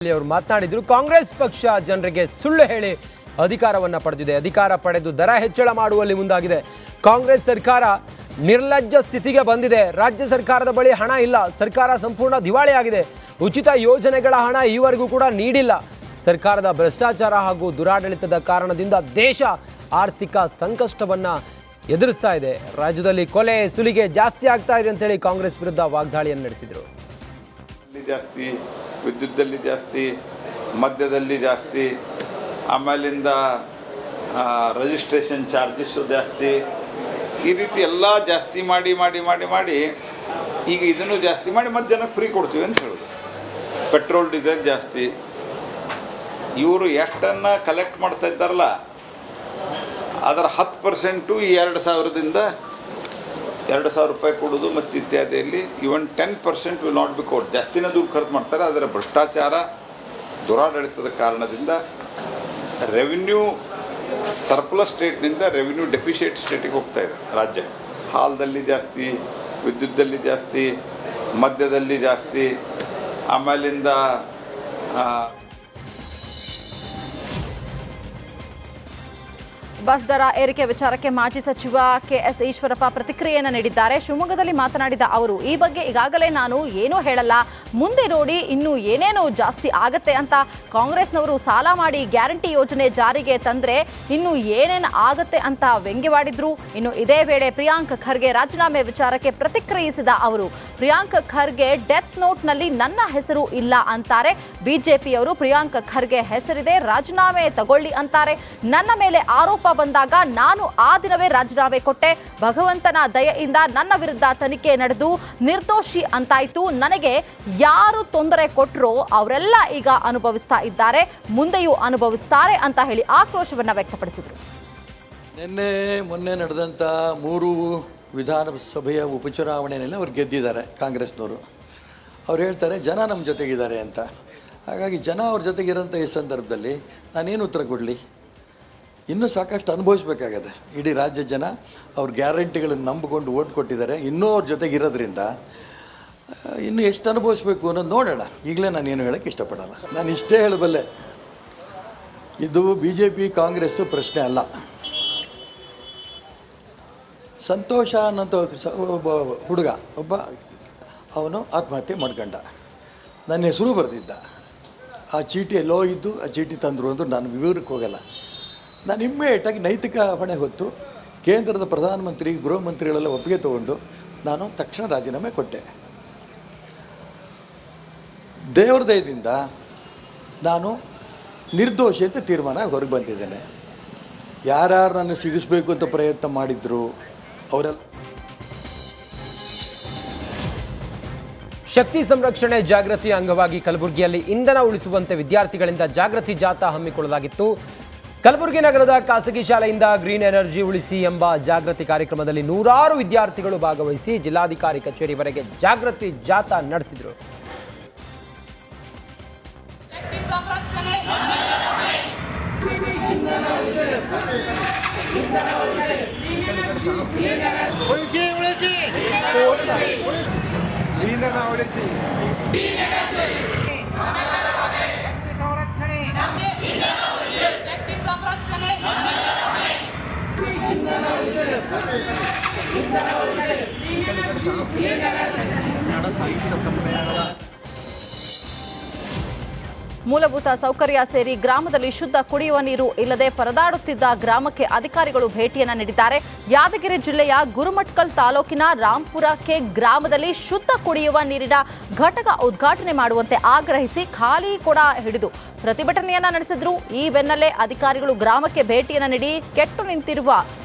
ಅವರು ಮಾತನಾಡಿದ್ರು. ಕಾಂಗ್ರೆಸ್ ಪಕ್ಷ ಜನರಿಗೆ ಸುಳ್ಳು ಹೇಳಿ ಅಧಿಕಾರವನ್ನ ಪಡೆದಿದೆ. ಅಧಿಕಾರ ಪಡೆದು ದರ ಹೆಚ್ಚಳ ಮಾಡುವಲ್ಲಿ ಮುಂದಾಗಿದೆ. ಕಾಂಗ್ರೆಸ್ ಸರ್ಕಾರ ನಿರ್ಲಜ್ಜ ಸ್ಥಿತಿಗೆ ಬಂದಿದೆ. ರಾಜ್ಯ ಸರ್ಕಾರದ ಬಳಿ ಹಣ ಇಲ್ಲ. ಸರ್ಕಾರ ಸಂಪೂರ್ಣ ದಿವಾಳಿಯಾಗಿದೆ. ಉಚಿತ ಯೋಜನೆಗಳ ಹಣ ಈವರೆಗೂ ಕೂಡ ನೀಡಿಲ್ಲ. ಸರ್ಕಾರದ ಭ್ರಷ್ಟಾಚಾರ ಹಾಗೂ ದುರಾಡಳಿತದ ಕಾರಣದಿಂದ ದೇಶ ಆರ್ಥಿಕ ಸಂಕಷ್ಟವನ್ನ ಎದುರಿಸ್ತಾ ಇದೆ. ರಾಜ್ಯದಲ್ಲಿ ಕೊಲೆ ಸುಲಿಗೆ ಜಾಸ್ತಿ ಆಗ್ತಾ ಇದೆ ಅಂತ ಹೇಳಿ ಕಾಂಗ್ರೆಸ್ ವಿರುದ್ಧ ವಾಗ್ದಾಳಿಯನ್ನು ನಡೆಸಿದರು. ಜಾಸ್ತಿ, ವಿದ್ಯುತ್ತಲ್ಲಿ ಜಾಸ್ತಿ, ಮದ್ಯದಲ್ಲಿ ಜಾಸ್ತಿ, ಆಮೇಲಿಂದ ರಿಜಿಸ್ಟ್ರೇಷನ್ ಚಾರ್ಜಸ್ಸು ಜಾಸ್ತಿ, ಈ ರೀತಿ ಎಲ್ಲ ಜಾಸ್ತಿ ಮಾಡಿ ಮಾಡಿ ಮಾಡಿ ಮಾಡಿ ಈಗ ಇದನ್ನು ಜಾಸ್ತಿ ಮಾಡಿ ಮತ್ತು ಜನಕ್ಕೆ ಫ್ರೀ ಕೊಡ್ತೀವಿ ಅಂತ ಹೇಳೋದು. ಪೆಟ್ರೋಲ್ ಡೀಸೆಲ್ ಜಾಸ್ತಿ. ಇವರು ಎಷ್ಟನ್ನು ಕಲೆಕ್ಟ್ ಮಾಡ್ತಾ ಇದ್ದಾರಲ್ಲ ಅದರ 10% ಈ 2000ದಿಂದ 2,000 ರೂಪಾಯಿ ಕೊಡೋದು ಮತ್ತು ಇತ್ಯಾದಿಯಲ್ಲಿ ಇವನ್ 10% ವಿಲ್ ನಾಟ್ ಬಿ ಕೋಟ್. ಜಾಸ್ತಿನೇ ದುಡ್ಡು ಖರ್ಚು ಮಾಡ್ತಾರೆ. ಅದರ ಭ್ರಷ್ಟಾಚಾರ ದುರಾಡಳಿತದ ಕಾರಣದಿಂದ ರೆವಿನ್ಯೂ ಸರ್ಪ್ಲಸ್ ಸ್ಟೇಟ್ನಿಂದ ರೆವಿನ್ಯೂ ಡೆಫಿಷಿಯೇಟ್ ಸ್ಟೇಟಿಗೆ ಹೋಗ್ತಾ ಇದೆ ರಾಜ್ಯ. ಹಾಲ್ದಲ್ಲಿ ಜಾಸ್ತಿ, ವಿದ್ಯುತ್ತಲ್ಲಿ ಜಾಸ್ತಿ, ಮದ್ಯದಲ್ಲಿ ಜಾಸ್ತಿ, ಆಮೇಲಿಂದ ಬಸ್ ದರ ಏರಿಕೆ ವಿಚಾರಕ್ಕೆ ಮಾಜಿ ಸಚಿವ ಕೆಎಸ್ ಈಶ್ವರಪ್ಪ ಪ್ರತಿಕ್ರಿಯೆಯನ್ನು ನೀಡಿದ್ದಾರೆ. ಶಿವಮೊಗ್ಗದಲ್ಲಿ ಮಾತನಾಡಿದ ಅವರು, ಈ ಬಗ್ಗೆ ಈಗಾಗಲೇ ನಾನು ಏನೂ ಹೇಳಲ್ಲ, ಮುಂದೆ ನೋಡಿ ಇನ್ನೂ ಏನೇನೋ ಜಾಸ್ತಿ ಆಗತ್ತೆ ಅಂತ ಕಾಂಗ್ರೆಸ್ನವರು ಸಾಲ ಮಾಡಿ ಗ್ಯಾರಂಟಿ ಯೋಜನೆ ಜಾರಿಗೆ ತಂದರೆ ಇನ್ನು ಏನೇನು ಆಗತ್ತೆ ಅಂತ ವ್ಯಂಗ್ಯವಾಡಿದ್ರು. ಇನ್ನು ಇದೇ ವೇಳೆ ಪ್ರಿಯಾಂಕ್ ಖರ್ಗೆ ರಾಜೀನಾಮೆ ವಿಚಾರಕ್ಕೆ ಪ್ರತಿಕ್ರಿಯಿಸಿದ ಅವರು, ಪ್ರಿಯಾಂಕ್ ಖರ್ಗೆ ಡೆತ್ ನೋಟ್ನಲ್ಲಿ ನನ್ನ ಹೆಸರು ಇಲ್ಲ ಅಂತಾರೆ. ಬಿಜೆಪಿಯವರು ಪ್ರಿಯಾಂಕ್ ಖರ್ಗೆ ಹೆಸರಿದೆ, ರಾಜೀನಾಮೆ ತಗೊಳ್ಳಿ ಅಂತಾರೆ. ನನ್ನ ಮೇಲೆ ಆರೋಪ ಬಂದಾಗ ನಾನು ಆ ದಿನವೇ ರಾಜೀನಾಮೆ ಕೊಟ್ಟೆ. ಭಗವಂತನ ದಯೆಯಿಂದ ನನ್ನ ವಿರುದ್ಧ ತನಿಖೆ ನಡೆದು ನಿರ್ದೋಷಿ ಅಂತಾಯ್ತು. ನನಗೆ ಯಾರು ತೊಂದರೆ ಕೊಟ್ಟರೋ ಅವರೆಲ್ಲ ಈಗ ಅನುಭವಿಸ್ತಾ ಇದ್ದಾರೆ, ಮುಂದೆಯೂ ಅನುಭವಿಸ್ತಾರೆ ಅಂತ ಹೇಳಿ ಆಕ್ರೋಶವನ್ನು ವ್ಯಕ್ತಪಡಿಸಿದರು. ಮೊನ್ನೆ ನಡೆದಂಥ 3 ವಿಧಾನಸಭೆಯ ಉಪಚುನಾವಣೆಯಲ್ಲಿ ಅವ್ರು ಗೆದ್ದಿದ್ದಾರೆ ಕಾಂಗ್ರೆಸ್ನವರು. ಅವ್ರು ಹೇಳ್ತಾರೆ ಜನ ನಮ್ಮ ಜೊತೆಗಿದ್ದಾರೆ ಅಂತ. ಹಾಗಾಗಿ ಜನ ಅವ್ರ ಜೊತೆಗಿರೋಂಥ ಈ ಸಂದರ್ಭದಲ್ಲಿ ನಾನೇನು ಉತ್ತರ ಕೊಡಲಿ? ಇನ್ನೂ ಸಾಕಷ್ಟು ಅನುಭವಿಸ್ಬೇಕಾಗದೆ. ಇಡೀ ರಾಜ್ಯ ಜನ ಅವ್ರ ಗ್ಯಾರಂಟಿಗಳನ್ನು ನಂಬಿಕೊಂಡು ಓಟ್ ಕೊಟ್ಟಿದ್ದಾರೆ. ಇನ್ನೂ ಅವ್ರ ಜೊತೆಗಿರೋದ್ರಿಂದ ಇನ್ನೂ ಎಷ್ಟು ಅನುಭವಿಸ್ಬೇಕು ಅನ್ನೋದು ನೋಡೋಣ. ಈಗಲೇ ನಾನೇನು ಹೇಳೋಕ್ಕೆ ಇಷ್ಟಪಡಲ್ಲ. ನಾನು ಇಷ್ಟೇ ಹೇಳಬಲ್ಲೆ, ಇದು BJP ಕಾಂಗ್ರೆಸ್ಸು ಪ್ರಶ್ನೆ ಅಲ್ಲ. ಸಂತೋಷ ಅನ್ನೋಂಥ ಒಬ್ಬ ಹುಡುಗ ಅವನು ಆತ್ಮಹತ್ಯೆ ಮಾಡ್ಕೊಂಡ. ನನ್ನ ಹೆಸರು ಬರೆದಿದ್ದ. ಆ ಚೀಟಿ ಎಲ್ಲೋ ಇದ್ದು ಆ ಚೀಟಿ ತಂದರು ಅಂದರೂ ನಾನು ವಿವರಕ್ಕೆ ಹೋಗಲ್ಲ. ನಾನು ಇಮ್ಮಿಡಿಯೇಟಾಗಿ ನೈತಿಕ ಹೊಣೆ ಹೊತ್ತು ಕೇಂದ್ರದ ಪ್ರಧಾನಮಂತ್ರಿ, ಗೃಹ ಮಂತ್ರಿಗಳೆಲ್ಲ ಒಪ್ಪಿಗೆ ತೊಗೊಂಡು ನಾನು ತಕ್ಷಣ ರಾಜೀನಾಮೆ ಕೊಟ್ಟೆ. ದೇವ್ರ ದಯದಿಂದ ನಾನು ನಿರ್ದೋಷಿ ಅಂತ ತೀರ್ಮಾನ ಹೊರಗೆ ಬಂದಿದ್ದೇನೆ. ಯಾರ್ಯಾರು ನಾನು ಸಿಗಿಸ್ಬೇಕು ಅಂತ ಪ್ರಯತ್ನ ಮಾಡಿದ್ರು ಅವರೆಲ್ಲ. ಶಕ್ತಿ ಸಂರಕ್ಷಣೆ ಜಾಗೃತಿ ಅಂಗವಾಗಿ ಕಲಬುರಗಿಯಲ್ಲಿ ಇಂಧನ ಉಳಿಸುವಂತೆ ವಿದ್ಯಾರ್ಥಿಗಳಿಂದ ಜಾಗೃತಿ ಜಾಥಾ ಹಮ್ಮಿಕೊಳ್ಳಲಾಗಿತ್ತು. ಕಲಬುರಗಿ ನಗರದ ಖಾಸಗಿ ಶಾಲೆಯಿಂದ ಗ್ರೀನ್ ಎನರ್ಜಿ ಉಳಿಸಿ ಎಂಬ ಜಾಗೃತಿ ಕಾರ್ಯಕ್ರಮದಲ್ಲಿ 100 ವಿದ್ಯಾರ್ಥಿಗಳು ಭಾಗವಹಿಸಿ ಜಿಲ್ಲಾಧಿಕಾರಿ ಕಚೇರಿವರೆಗೆ ಜಾಗೃತಿ ಜಾಥಾ ನಡೆಸಿದರು. ಮೂಲಭೂತ ಸೌಕರ್ಯ ಸೇರಿ ಗ್ರಾಮದಲ್ಲಿ ಶುದ್ಧ ಕುಡಿಯುವ ನೀರು ಇಲ್ಲದೆ ಪರದಾಡುತ್ತಿದ್ದ ಗ್ರಾಮಕ್ಕೆ ಅಧಿಕಾರಿಗಳು ಭೇಟಿಯನ್ನು ನೀಡಿದ್ದಾರೆ. ಯಾದಗಿರಿ ಜಿಲ್ಲೆಯ ಗುರುಮಟ್ಕಲ್ ತಾಲೂಕಿನ ರಾಂಪುರಕ್ಕೆ ಗ್ರಾಮದಲ್ಲಿ ಶುದ್ಧ ಕುಡಿಯುವ ನೀರಿನ ಘಟಕ ಉದ್ಘಾಟನೆ ಮಾಡುವಂತೆ ಆಗ್ರಹಿಸಿ ಖಾಲಿ ಕೊಡ ಹಿಡಿದು ಪ್ರತಿಭಟನೆಯನ್ನ ನಡೆಸಿದ್ರು. ಈ ಬೆನ್ನಲ್ಲೇ ಅಧಿಕಾರಿಗಳು ಗ್ರಾಮಕ್ಕೆ ಭೇಟಿಯನ್ನು ನೀಡಿ ಕೆಟ್ಟು ನಿಂತಿರುವ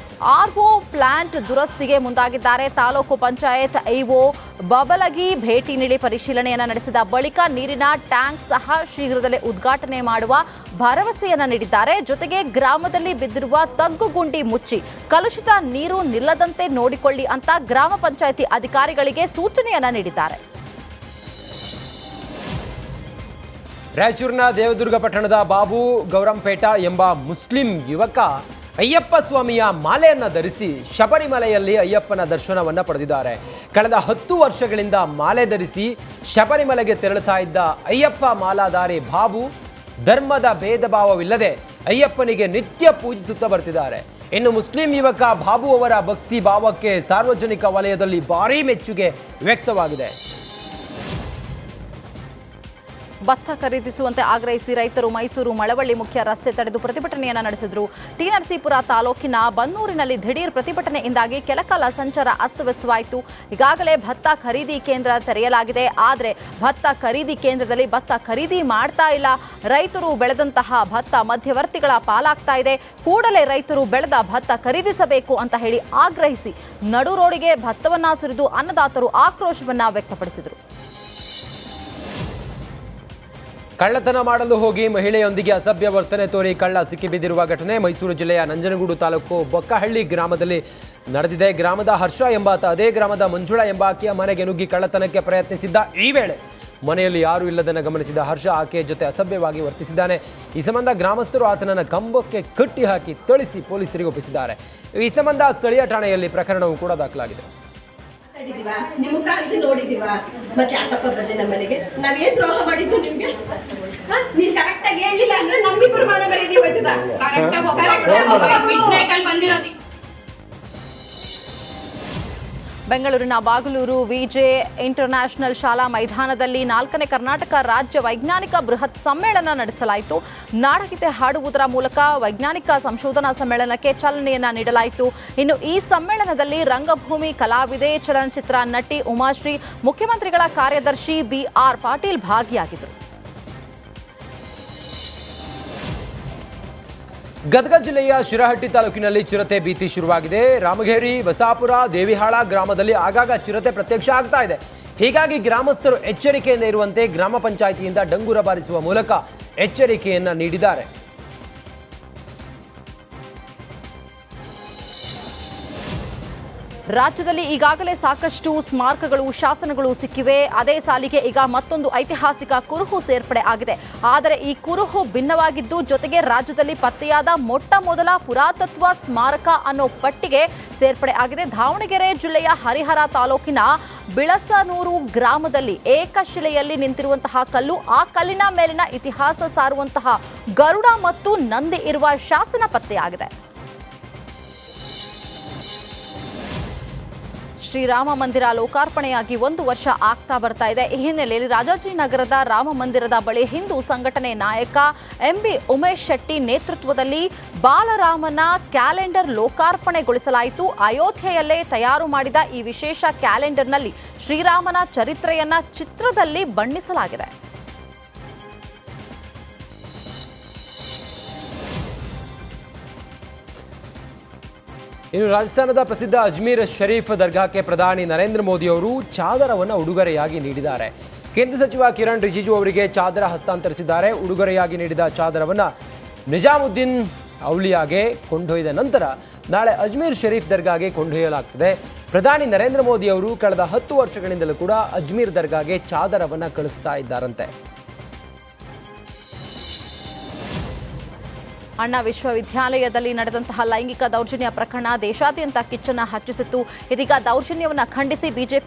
RO ಪ್ಲಾಂಟ್ ದುರಸ್ತಿಗೆ ಮುಂದಾಗಿದ್ದಾರೆ. ತಾಲೂಕು ಪಂಚಾಯತ್ IO ಬಬಲಗಿ ಭೇಟಿ ನೀಡಿ ಪರಿಶೀಲನೆಯನ್ನು ನಡೆಸಿದ ಬಳಿಕ ನೀರಿನ ಟ್ಯಾಂಕ್ ಸಹ ಶೀಘ್ರದಲ್ಲೇ ಉದ್ಘಾಟನೆ ಮಾಡುವ ಭರವಸೆಯನ್ನ ನೀಡಿದ್ದಾರೆ. ಜೊತೆಗೆ ಗ್ರಾಮದಲ್ಲಿ ಬಿದ್ದಿರುವ ತಗ್ಗುಗುಂಡಿ ಮುಚ್ಚಿ ಕಲುಷಿತ ನೀರು ನಿಲ್ಲದಂತೆ ನೋಡಿಕೊಳ್ಳಿ ಅಂತ ಗ್ರಾಮ ಪಂಚಾಯತಿ ಅಧಿಕಾರಿಗಳಿಗೆ ಸೂಚನೆಯನ್ನ ನೀಡಿದ್ದಾರೆ. ರಾಯಚೂರಿನ ದೇವದುರ್ಗ ಪಟ್ಟಣದ ಬಾಬು ಗೌರಂಪೇಟ ಎಂಬ ಮುಸ್ಲಿಂ ಯುವಕ ಅಯ್ಯಪ್ಪ ಸ್ವಾಮಿಯ ಮಾಲೆಯನ್ನು ಧರಿಸಿ ಶಬರಿಮಲೆಯಲ್ಲಿ ಅಯ್ಯಪ್ಪನ ದರ್ಶನವನ್ನು ಪಡೆದಿದ್ದಾರೆ. ಕಳೆದ 10 ವರ್ಷಗಳಿಂದ ಮಾಲೆ ಧರಿಸಿ ಶಬರಿಮಲೆಗೆ ತೆರಳುತ್ತಾ ಇದ್ದ ಅಯ್ಯಪ್ಪ ಮಾಲಾಧಾರಿ ಬಾಬು ಧರ್ಮದ ಭೇದ ಭಾವವಿಲ್ಲದೆ ಅಯ್ಯಪ್ಪನಿಗೆ ನಿತ್ಯ ಪೂಜಿಸುತ್ತಾ ಬರ್ತಿದ್ದಾರೆ. ಇನ್ನು ಮುಸ್ಲಿಂ ಯುವಕ ಬಾಬು ಅವರ ಭಕ್ತಿ ಭಾವಕ್ಕೆ ಸಾರ್ವಜನಿಕ ವಲಯದಲ್ಲಿ ಭಾರೀ ಮೆಚ್ಚುಗೆ ವ್ಯಕ್ತವಾಗಿದೆ. ಭತ್ತ ಖರೀದಿಸುವಂತೆ ಆಗ್ರಹಿಸಿ ರೈತರು ಮೈಸೂರು ಮಳವಳ್ಳಿ ಮುಖ್ಯ ರಸ್ತೆ ತಡೆದು ಪ್ರತಿಭಟನೆಯನ್ನು ನಡೆಸಿದರು. ಟಿ ನರಸೀಪುರ ತಾಲೂಕಿನ ಬನ್ನೂರಿನಲ್ಲಿ ದಿಢೀರ್ ಪ್ರತಿಭಟನೆಯಿಂದಾಗಿ ಕೆಲಕಾಲ ಸಂಚಾರ ಅಸ್ತವ್ಯಸ್ತವಾಯಿತು. ಈಗಾಗಲೇ ಭತ್ತ ಖರೀದಿ ಕೇಂದ್ರ ತೆರೆಯಲಾಗಿದೆ. ಆದರೆ ಭತ್ತ ಖರೀದಿ ಕೇಂದ್ರದಲ್ಲಿ ಭತ್ತ ಖರೀದಿ ಮಾಡ್ತಾ ಇಲ್ಲ. ರೈತರು ಬೆಳೆದಂತಹ ಭತ್ತ ಮಧ್ಯವರ್ತಿಗಳ ಪಾಲಾಗ್ತಾ ಇದೆ. ಕೂಡಲೇ ರೈತರು ಬೆಳೆದ ಭತ್ತ ಖರೀದಿಸಬೇಕು ಅಂತ ಹೇಳಿ ಆಗ್ರಹಿಸಿ ನಡು ರೋಡಿಗೆ ಭತ್ತವನ್ನ ಸುರಿದು ಅನ್ನದಾತರು ಆಕ್ರೋಶವನ್ನ ವ್ಯಕ್ತಪಡಿಸಿದರು. ಕಳ್ಳತನ ಮಾಡಲು ಹೋಗಿ ಮಹಿಳೆಯೊಂದಿಗೆ ಅಸಭ್ಯ ವರ್ತನೆ ತೋರಿ ಕಳ್ಳ ಸಿಕ್ಕಿಬಿದ್ದಿರುವ ಘಟನೆ ಮೈಸೂರು ಜಿಲ್ಲೆಯ ನಂಜನಗೂಡು ತಾಲೂಕು ಬೊಕ್ಕಹಳ್ಳಿ ಗ್ರಾಮದಲ್ಲಿ ನಡೆದಿದೆ. ಗ್ರಾಮದ ಹರ್ಷ ಎಂಬಾತ ಅದೇ ಗ್ರಾಮದ ಮಂಜುಳಾ ಎಂಬಾಕೆಯ ಮನೆಗೆ ನುಗ್ಗಿ ಕಳ್ಳತನಕ್ಕೆ ಪ್ರಯತ್ನಿಸಿದ್ದ. ಈ ವೇಳೆ ಮನೆಯಲ್ಲಿ ಯಾರೂ ಇಲ್ಲದನ್ನು ಗಮನಿಸಿದ ಹರ್ಷ ಆಕೆಯ ಜೊತೆ ಅಸಭ್ಯವಾಗಿ ವರ್ತಿಸಿದ್ದಾನೆ. ಈ ಸಂಬಂಧ ಗ್ರಾಮಸ್ಥರು ಆತನನ್ನು ಕಂಬಕ್ಕೆ ಕಟ್ಟಿ ಹಾಕಿ ಥಳಿಸಿ ಪೊಲೀಸರಿಗೆ ಒಪ್ಪಿಸಿದ್ದಾರೆ. ಈ ಸಂಬಂಧ ಸ್ಥಳೀಯ ಠಾಣೆಯಲ್ಲಿ ಪ್ರಕರಣವೂ ಕೂಡ ದಾಖಲಾಗಿದೆ. ನಿಮ್ಮ ಕಾಲದಲ್ಲಿ ನೋಡಿದೀವ ಮತ್ತೆ ಯಾಕಪ್ಪ ಬಂದೆ ನಮ್ಮ ಮನೆಗೆ? ನಾವೇನ್ ದ್ರೋಹ ಮಾಡಿದ್ದು ನಿಮ್ಗೆ? ನೀನ್ ಕರೆಕ್ಟ್ ಆಗಿ ಹೇಳಿಲ್ಲ ಅಂದ್ರೆ ನಮ್ಮಿಬ್ಬರು ಮನೆ ಮನೆಗೆ ಹೋಯ್ತದ. ಬೆಂಗಳೂರಿನ ಬಾಗಲೂರು ವಿಜೆ ಇಂಟರ್ನ್ಯಾಷನಲ್ ಶಾಲಾ ಮೈದಾನದಲ್ಲಿ 4ನೇ ಕರ್ನಾಟಕ ರಾಜ್ಯ ವೈಜ್ಞಾನಿಕ ಬೃಹತ್ ಸಮ್ಮೇಳನ ನಡೆಸಲಾಯಿತು. ನಾಡಗೀತೆ ಹಾಡುವುದರ ಮೂಲಕ ವೈಜ್ಞಾನಿಕ ಸಂಶೋಧನಾ ಸಮ್ಮೇಳನಕ್ಕೆ ಚಾಲನೆಯನ್ನ ನೀಡಲಾಯಿತು. ಇನ್ನು ಈ ಸಮ್ಮೇಳನದಲ್ಲಿ ರಂಗಭೂಮಿ ಕಲಾವಿದೆ, ಚಲನಚಿತ್ರ ನಟಿ ಉಮಾಶ್ರೀ, ಮುಖ್ಯಮಂತ್ರಿಗಳ ಕಾರ್ಯದರ್ಶಿ BR ಪಾಟೀಲ್ ಭಾಗಿಯಾಗಿದ್ದರು. ಗದಗ ಜಿಲ್ಲೆಯ ಶಿರಹಟ್ಟಿ ತಾಲೂಕಿನಲ್ಲಿ ಚಿರತೆ ಭೀತಿ ಶುರುವಾಗಿದೆ. ರಾಮಗೇರಿ, ಬಸಾಪುರ, ದೇವಿಹಾಳ ಗ್ರಾಮದಲ್ಲಿ ಆಗಾಗ ಚಿರತೆ ಪ್ರತ್ಯಕ್ಷ ಆಗ್ತಾ ಇದೆ. ಹೀಗಾಗಿ ಗ್ರಾಮಸ್ಥರು ಎಚ್ಚರಿಕೆಯಿಂದ ಇರುವಂತೆ ಗ್ರಾಮ ಪಂಚಾಯಿತಿಯಿಂದ ಡಂಗೂರ ಬಾರಿಸುವ ಮೂಲಕ ಎಚ್ಚರಿಕೆಯನ್ನ ನೀಡಿದ್ದಾರೆ. ರಾಜ್ಯದಲ್ಲಿ ಈಗಾಗಲೇ ಸಾಕಷ್ಟು ಸ್ಮಾರಕಗಳು, ಶಾಸನಗಳು ಸಿಕ್ಕಿವೆ. ಅದೇ ಸಾಲಿಗೆ ಈಗ ಮತ್ತೊಂದು ಐತಿಹಾಸಿಕ ಕುರುಹು ಸೇರ್ಪಡೆ ಆಗಿದೆ. ಆದರೆ ಈ ಕುರುಹು ಭಿನ್ನವಾಗಿದ್ದು, ಜೊತೆಗೆ ರಾಜ್ಯದಲ್ಲಿ ಪತ್ತೆಯಾದ ಮೊಟ್ಟ ಮೊದಲ ಪುರಾತತ್ವ ಸ್ಮಾರಕ ಅನ್ನೋ ಪಟ್ಟಿಗೆ ಸೇರ್ಪಡೆ ಆಗಿದೆ. ದಾವಣಗೆರೆ ಜಿಲ್ಲೆಯ ಹರಿಹರ ತಾಲೂಕಿನ ಬಿಳಸನೂರು ಗ್ರಾಮದಲ್ಲಿ ಏಕಶಿಲೆಯಲ್ಲಿ ನಿಂತಿರುವಂತಹ ಕಲ್ಲು, ಆ ಕಲ್ಲಿನ ಮೇಲಿನ ಇತಿಹಾಸ ಸಾರುವಂತಹ ಗರುಡ ಮತ್ತು ನಂದಿ ಇರುವ ಶಾಸನ ಪತ್ತೆಯಾಗಿದೆ. ಶ್ರೀರಾಮ ಮಂದಿರ ಲೋಕಾರ್ಪಣೆಯಾಗಿ 1 ವರ್ಷ ಆಗ್ತಾ ಬರ್ತಾ ಇದೆ. ಈ ಹಿನ್ನೆಲೆಯಲ್ಲಿ ರಾಜಾಜಿನಗರದ ರಾಮ ಮಂದಿರದ ಬಳಿ ಹಿಂದೂ ಸಂಘಟನೆ ನಾಯಕ MB ಉಮೇಶ್ ಶೆಟ್ಟಿ ನೇತೃತ್ವದಲ್ಲಿ ಬಾಲರಾಮನ ಕ್ಯಾಲೆಂಡರ್ ಲೋಕಾರ್ಪಣೆಗೊಳಿಸಲಾಯಿತು. ಅಯೋಧ್ಯೆಯಲ್ಲೇ ತಯಾರು ಮಾಡಿದ ಈ ವಿಶೇಷ ಕ್ಯಾಲೆಂಡರ್ನಲ್ಲಿ ಶ್ರೀರಾಮನ ಚರಿತ್ರೆಯನ್ನ ಚಿತ್ರದಲ್ಲಿ ಬಣ್ಣಿಸಲಾಗಿದೆ. ಇನ್ನು ರಾಜಸ್ಥಾನದ ಪ್ರಸಿದ್ಧ ಅಜ್ಮೀರ್ ಶರೀಫ್ ದರ್ಗಾಕ್ಕೆ ಪ್ರಧಾನಿ ನರೇಂದ್ರ ಮೋದಿ ಅವರು ಚಾದರವನ್ನು ಉಡುಗೊರೆಯಾಗಿ ನೀಡಿದ್ದಾರೆ. ಕೇಂದ್ರ ಸಚಿವ ಕಿರಣ್ ರಿಜಿಜು ಅವರಿಗೆ ಚಾದರ ಹಸ್ತಾಂತರಿಸಿದ್ದಾರೆ. ಉಡುಗೊರೆಯಾಗಿ ನೀಡಿದ ಚಾದರವನ್ನು ನಿಜಾಮುದ್ದೀನ್ ಔಲಿಯಾಗೆ ಕೊಂಡೊಯ್ದ ನಂತರ ನಾಳೆ ಅಜ್ಮೀರ್ ಶರೀಫ್ ದರ್ಗಾಗೆ ಕೊಂಡೊಯ್ಯಲಾಗ್ತದೆ. ಪ್ರಧಾನಿ ನರೇಂದ್ರ ಮೋದಿ ಅವರು ಕಳೆದ 10 ವರ್ಷಗಳಿಂದಲೂ ಕೂಡ ಅಜ್ಮೀರ್ ದರ್ಗಾಗೆ ಚಾದರವನ್ನು ಕಳಿಸ್ತಾ ಇದ್ದಾರಂತೆ. ಅಣ್ಣಾ ವಿಶ್ವವಿದ್ಯಾಲಯದಲ್ಲಿ ನಡೆದಂತಹ ಲೈಂಗಿಕ ದೌರ್ಜನ್ಯ ಪ್ರಕರಣ ದೇಶಾದ್ಯಂತ ಕಿಚ್ಚನ್ನ ಹಚ್ಚಿಸಿತ್ತು. ಇದೀಗ ದೌರ್ಜನ್ಯವನ್ನು ಖಂಡಿಸಿ ಬಿಜೆಪಿ